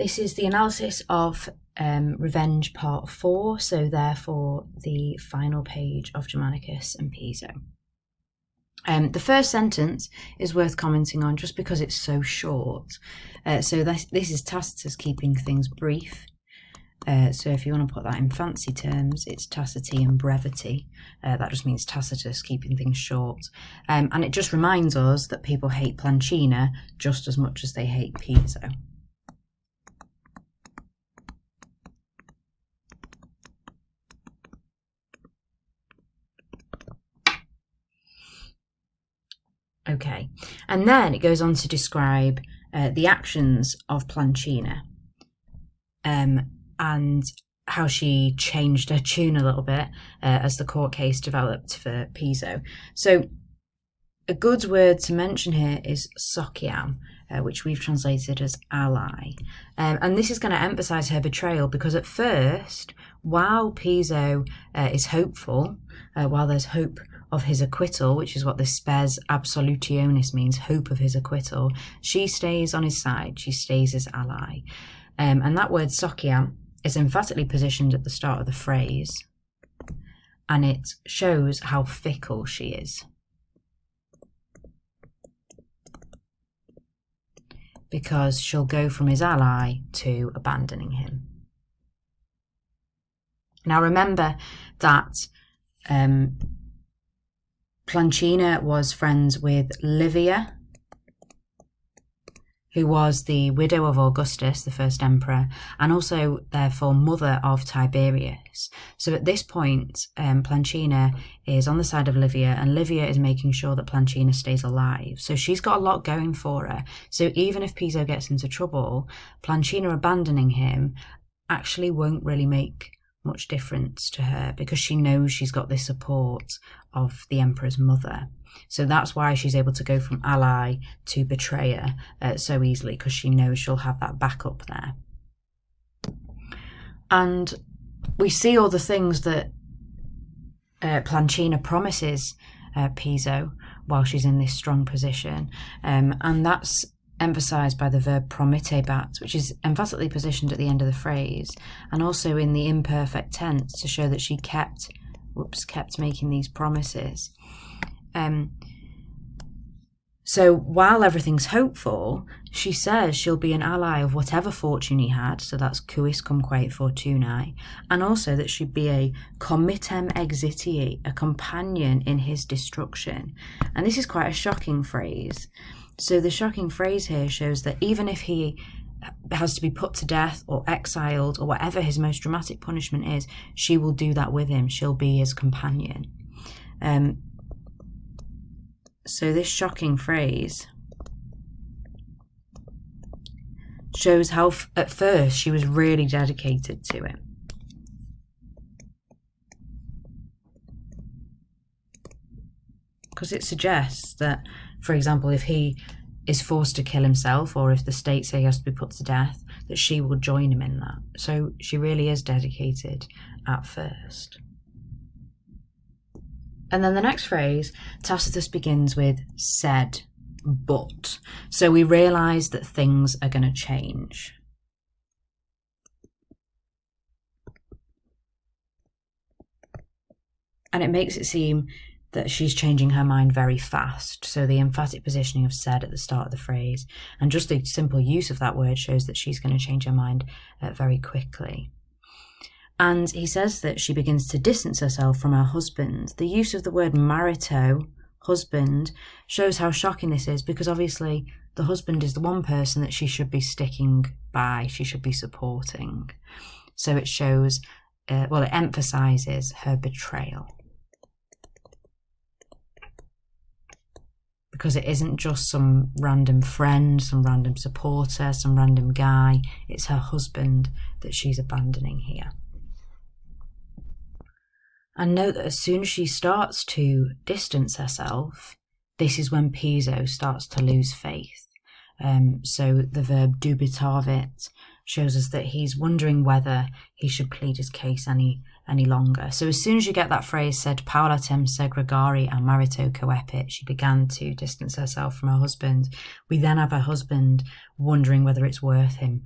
This is the analysis of Revenge Part 4, so therefore the final page of Germanicus and Piso. The first sentence is worth commenting on just because it's so short. So this is Tacitus keeping things brief. So if you want to put that in fancy terms, it's tacity and brevity. That just means Tacitus keeping things short. And it just reminds us that people hate Plancina just as much as they hate Piso. Okay, and then it goes on to describe the actions of Plancina and how she changed her tune a little bit as the court case developed for Piso. So a good word to mention here is sociam, which we've translated as ally. And this is going to emphasise her betrayal because at first, while Piso is hopeful, while there's hope of his acquittal, which is what the spes absolutionis means, hope of his acquittal, she stays on his side, she stays his ally. And that word sociam is emphatically positioned at the start of the phrase, and it shows how fickle she is. Because she'll go from his ally to abandoning him. Now remember that Plancina was friends with Livia, who was the widow of Augustus, the first emperor, and also therefore mother of Tiberius. So at this point, Plancina is on the side of Livia, and Livia is making sure that Plancina stays alive. So she's got a lot going for her. So even if Piso gets into trouble, Plancina abandoning him actually won't really make much difference to her because she knows she's got the support of the emperor's mother. So that's why she's able to go from ally to betrayer so easily, because she knows she'll have that backup there. And we see all the things that Plancina promises Piso while she's in this strong position, and that's emphasised by the verb promittebat, which is emphatically positioned at the end of the phrase, and also in the imperfect tense to show that she kept making these promises. So while everything's hopeful, she says she'll be an ally of whatever fortune he had, so that's quiscumque fortunae, and also that she'd be a committem exitii, a companion in his destruction. And this is quite a shocking phrase. So the shocking phrase here shows that even if he has to be put to death or exiled or whatever his most dramatic punishment is, she will do that with him. She'll be his companion. So this shocking phrase shows how at first she was really dedicated to him. Because it suggests that, for example, if he is forced to kill himself, or if the state say he has to be put to death, that she will join him in that. So she really is dedicated at first. And then the next phrase, Tacitus begins with said, but. So we realise that things are going to change. And it makes it seem that she's changing her mind very fast. So the emphatic positioning of said at the start of the phrase, and just the simple use of that word shows that she's going to change her mind very quickly. And he says that she begins to distance herself from her husband. The use of the word marito, husband, shows how shocking this is, because obviously the husband is the one person that she should be sticking by, she should be supporting. So it shows, it emphasises her betrayal. Because it isn't just some random friend, some random supporter, some random guy. It's her husband that she's abandoning here. And note that as soon as she starts to distance herself, this is when Piso starts to lose faith. So the verb dubitavit shows us that he's wondering whether he should plead his case any longer. So as soon as you get that phrase said, Paulatem segregari and marito coepit, she began to distance herself from her husband. We then have her husband wondering whether it's worth him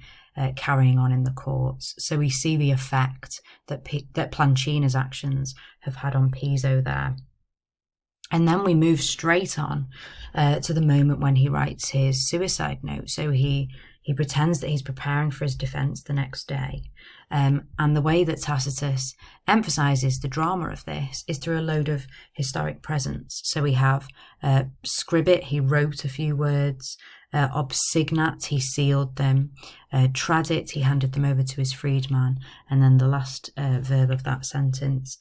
carrying on in the courts. So we see the effect that Plancina's actions have had on Piso there. And then we move straight on to the moment when he writes his suicide note. So he pretends that he's preparing for his defence the next day. And the way that Tacitus emphasises the drama of this is through a load of historic presents. So we have scribit, he wrote a few words. Obsignat, he sealed them. Tradit, he handed them over to his freedman. And then the last verb of that sentence,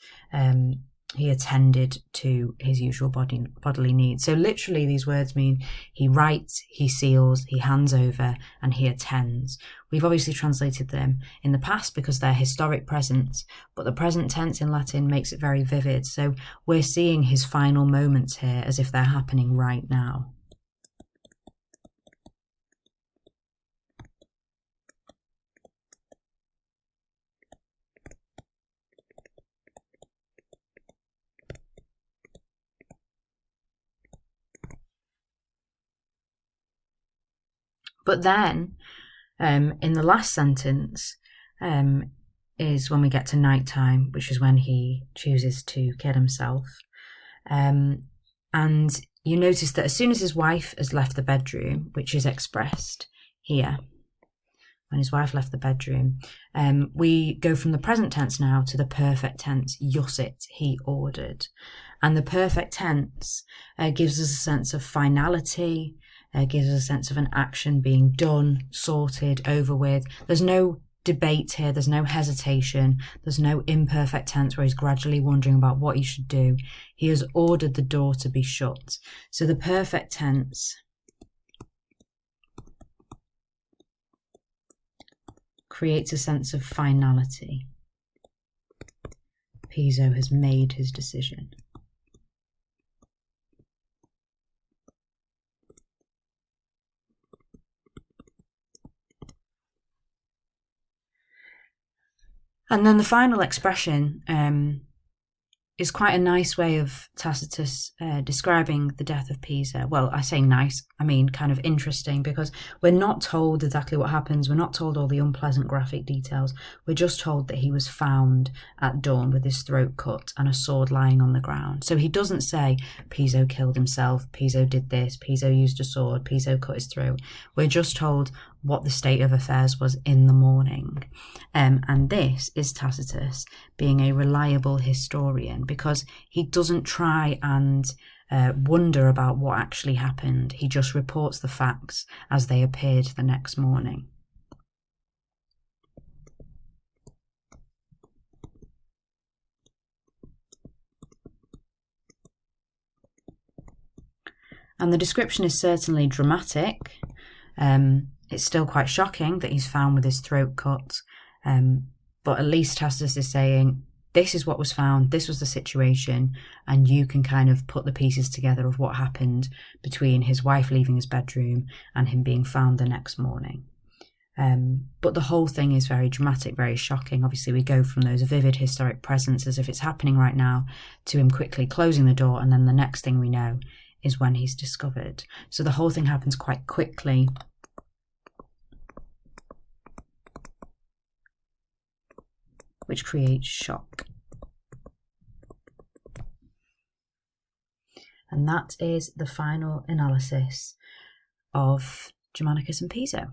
he attended to his usual bodily needs. So literally these words mean he writes, he seals, he hands over, and he attends. We've obviously translated them in the past because they're historic presents, but the present tense in Latin makes it very vivid. So we're seeing his final moments here as if they're happening right now. But then, in the last sentence, is when we get to nighttime, which is when he chooses to kill himself. And you notice that as soon as his wife has left the bedroom, which is expressed here, when his wife left the bedroom, we go from the present tense now to the perfect tense, iusit, he ordered. And the perfect tense gives us a sense of finality, gives us a sense of an action being done, sorted, over with. There's no debate here, there's no hesitation, there's no imperfect tense where he's gradually wondering about what he should do. He has ordered the door to be shut. So the perfect tense creates a sense of finality. Piso has made his decision. And then the final expression is quite a nice way of Tacitus describing the death of Piso. Well, I say nice, I mean kind of interesting, because we're not told exactly what happens. We're not told all the unpleasant graphic details. We're just told that he was found at dawn with his throat cut and a sword lying on the ground. So he doesn't say Piso killed himself, Piso did this, Piso used a sword, Piso cut his throat. We're just told what the state of affairs was in the morning. And this is Tacitus being a reliable historian, because he doesn't try and wonder about what actually happened. He just reports the facts as they appeared the next morning. And the description is certainly dramatic. It's still quite shocking that he's found with his throat cut, but at least Tacitus is saying, this is what was found, this was the situation, and you can kind of put the pieces together of what happened between his wife leaving his bedroom and him being found the next morning. But the whole thing is very dramatic, very shocking. Obviously, we go from those vivid historic presents as if it's happening right now to him quickly closing the door, and then the next thing we know is when he's discovered. So the whole thing happens quite quickly. Which creates shock. And that is the final analysis of Germanicus and Piso.